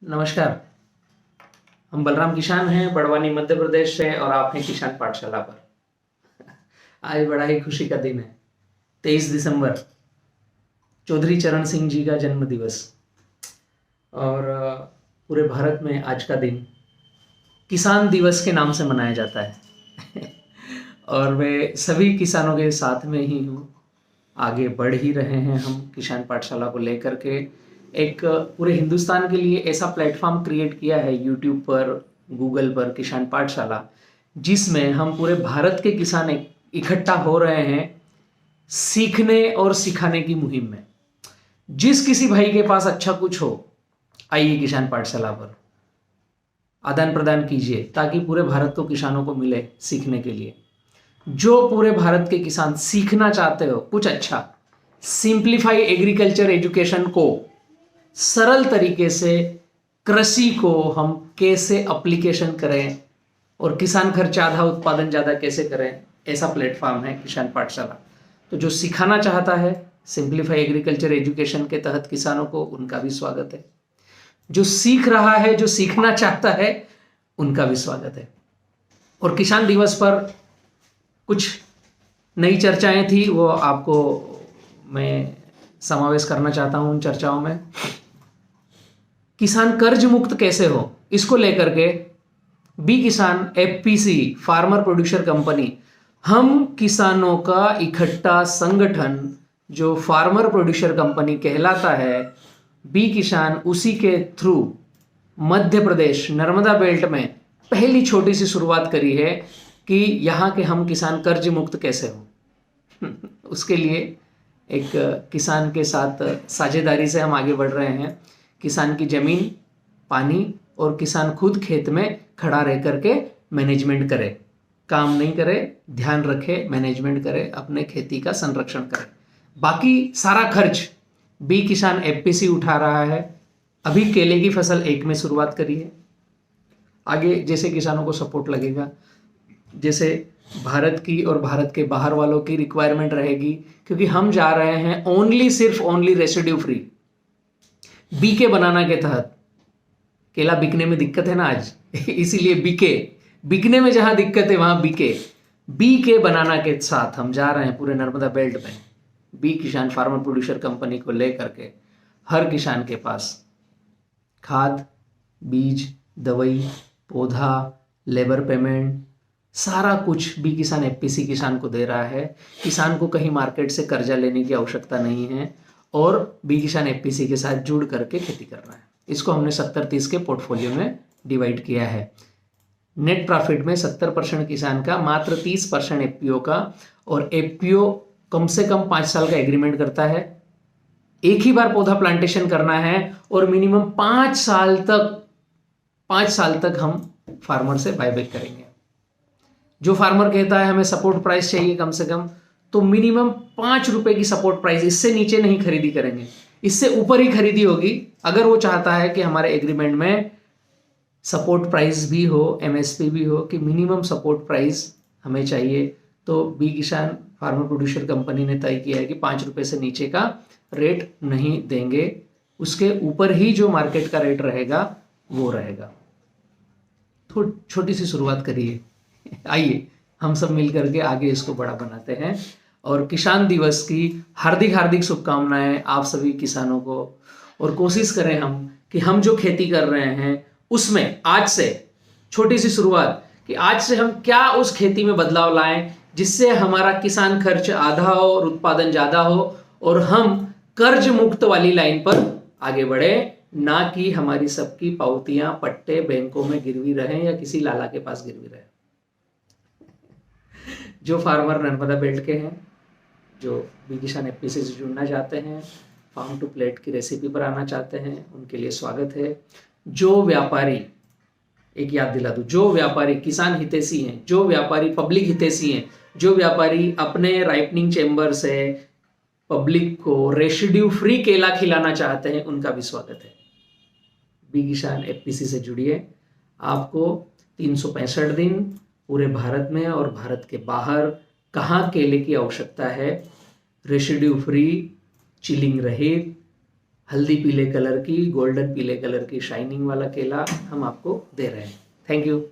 नमस्कार। हम बलराम किसान हैं, बड़वानी मध्य प्रदेश से, और आप हैं किसान पाठशाला पर। आज बड़ा ही खुशी का दिन है, 23 दिसंबर, चौधरी चरण सिंह जी का जन्म दिवस। और पूरे भारत में आज का दिन किसान दिवस के नाम से मनाया जाता है। और वे सभी किसानों के साथ में ही हूँ, आगे बढ़ ही रहे हैं। हम किसान पाठशाला को लेकर के एक पूरे हिंदुस्तान के लिए ऐसा प्लेटफॉर्म क्रिएट किया है यूट्यूब पर, गूगल पर, किसान पाठशाला, जिसमें हम पूरे भारत के किसान इकट्ठा हो रहे हैं सीखने और सिखाने की मुहिम में। जिस किसी भाई के पास अच्छा कुछ हो, आइए किसान पाठशाला पर आदान प्रदान कीजिए, ताकि पूरे भारत को किसानों को मिले सीखने के लिए। जो पूरे भारत के किसान सीखना चाहते हो कुछ अच्छा, सिंप्लीफाई एग्रीकल्चर एजुकेशन को, सरल तरीके से कृषि को हम कैसे एप्लीकेशन करें और किसान खर्च आधा उत्पादन ज़्यादा कैसे करें, ऐसा प्लेटफॉर्म है किसान पाठशाला। तो जो सिखाना चाहता है सिंप्लीफाई एग्रीकल्चर एजुकेशन के तहत किसानों को, उनका भी स्वागत है। जो सीख रहा है, जो सीखना चाहता है, उनका भी स्वागत है। और किसान दिवस पर कुछ नई चर्चाएं थी, वो आपको मैं समावेश करना चाहता हूं उन चर्चाओं में। किसान कर्ज मुक्त कैसे हो, इसको लेकर के बी किसान एफपीसी, फार्मर प्रोड्यूसर कंपनी, हम किसानों का इकट्ठा संगठन जो फार्मर प्रोड्यूसर कंपनी कहलाता है, बी किसान, उसी के थ्रू मध्य प्रदेश नर्मदा बेल्ट में पहली छोटी सी शुरुआत करी है कि यहाँ के हम किसान कर्ज मुक्त कैसे हो। उसके लिए एक किसान के साथ साझेदारी से हम आगे बढ़ रहे हैं। किसान की जमीन, पानी और किसान खुद खेत में खड़ा रह करके मैनेजमेंट करे, काम नहीं करे, ध्यान रखे, मैनेजमेंट करे, अपने खेती का संरक्षण करे। बाकी सारा खर्च बी किसान एफपीसी उठा रहा है। अभी केले की फसल 1 में शुरुआत करी है। आगे जैसे किसानों को सपोर्ट लगेगा, जैसे भारत की और भारत के बाहर वालों की रिक्वायरमेंट रहेगी, क्योंकि हम जा रहे हैं ओनली रेसिड्यू फ्री बीके बनाना के तहत। केला बिकने में दिक्कत है ना आज, इसीलिए बीके, बिकने में जहां दिक्कत है वहां बीके बनाना के साथ हम जा रहे हैं पूरे नर्मदा बेल्ट में। बी किसान फार्मर प्रोड्यूसर कंपनी को लेकर के हर किसान के पास खाद, बीज, दवाई, पौधा, लेबर पेमेंट, सारा कुछ बी किसान एफपीसी किसान को दे रहा है। किसान को कहीं मार्केट से कर्जा लेने की आवश्यकता नहीं है और बी किसान एफपीसी के साथ जुड़ करके खेती करना है। इसको हमने 70-30 के पोर्टफोलियो में डिवाइड किया है। नेट प्रॉफिट में 70% किसान का, मात्र 30% एफपीओ का। और एफपीओ कम से कम 5 साल का एग्रीमेंट करता है, एक ही बार पौधा प्लांटेशन करना है और मिनिमम 5 साल तक हम फार्मर से बायबैक करेंगे। जो फार्मर कहता है हमें सपोर्ट प्राइस चाहिए कम से कम, तो मिनिमम 5 रुपए की सपोर्ट प्राइस, इससे नीचे नहीं खरीदी करेंगे, इससे ऊपर ही खरीदी होगी। अगर वो चाहता है कि हमारे एग्रीमेंट में सपोर्ट प्राइस भी हो, एमएसपी भी हो, कि मिनिमम सपोर्ट प्राइस हमें चाहिए, तो बी किसान फार्मर प्रोड्यूसर कंपनी ने तय किया है कि 5 रुपए से नीचे का रेट नहीं देंगे, उसके ऊपर ही जो मार्केट का रेट रहेगा वो रहेगा। तो छोटी सी शुरुआत करिए, आइए हम सब मिलकर के आगे इसको बड़ा बनाते हैं। और किसान दिवस की हार्दिक शुभकामनाएं आप सभी किसानों को। और कोशिश करें हम कि हम जो खेती कर रहे हैं उसमें आज से छोटी सी शुरुआत, कि आज से हम क्या उस खेती में बदलाव लाएं जिससे हमारा किसान खर्च आधा हो और उत्पादन ज्यादा हो, और हम कर्ज मुक्त वाली लाइन पर आगे बढ़े, ना कि हमारी सबकी पावतियां, पट्टे बैंकों में गिरवी रहें या किसी लाला के पास गिरवी रहे। जो फार्मर नर्मदा बेल्ट के हैं, जो बी किसान एफपीसी से जुड़ना चाहते हैं, फार्म टू प्लेट की रेसिपी पर आना चाहते हैं, उनके लिए स्वागत है। जो व्यापारी, एक याद दिला दूं, जो व्यापारी किसान हितैषी हैं, जो व्यापारी पब्लिक हितैषी हैं, जो व्यापारी अपने राइपनिंग चेम्बर से पब्लिक को रेसिड्यू फ्री केला खिलाना चाहते हैं, उनका भी स्वागत है। बी किसान एफपीसी से जुड़िए। आपको 365 दिन पूरे भारत में और भारत के बाहर कहाँ केले की आवश्यकता है, रेसिड्यू फ्री, चिलिंग रहित, हल्दी पीले कलर की, गोल्डन पीले कलर की शाइनिंग वाला केला हम आपको दे रहे हैं। Thank you.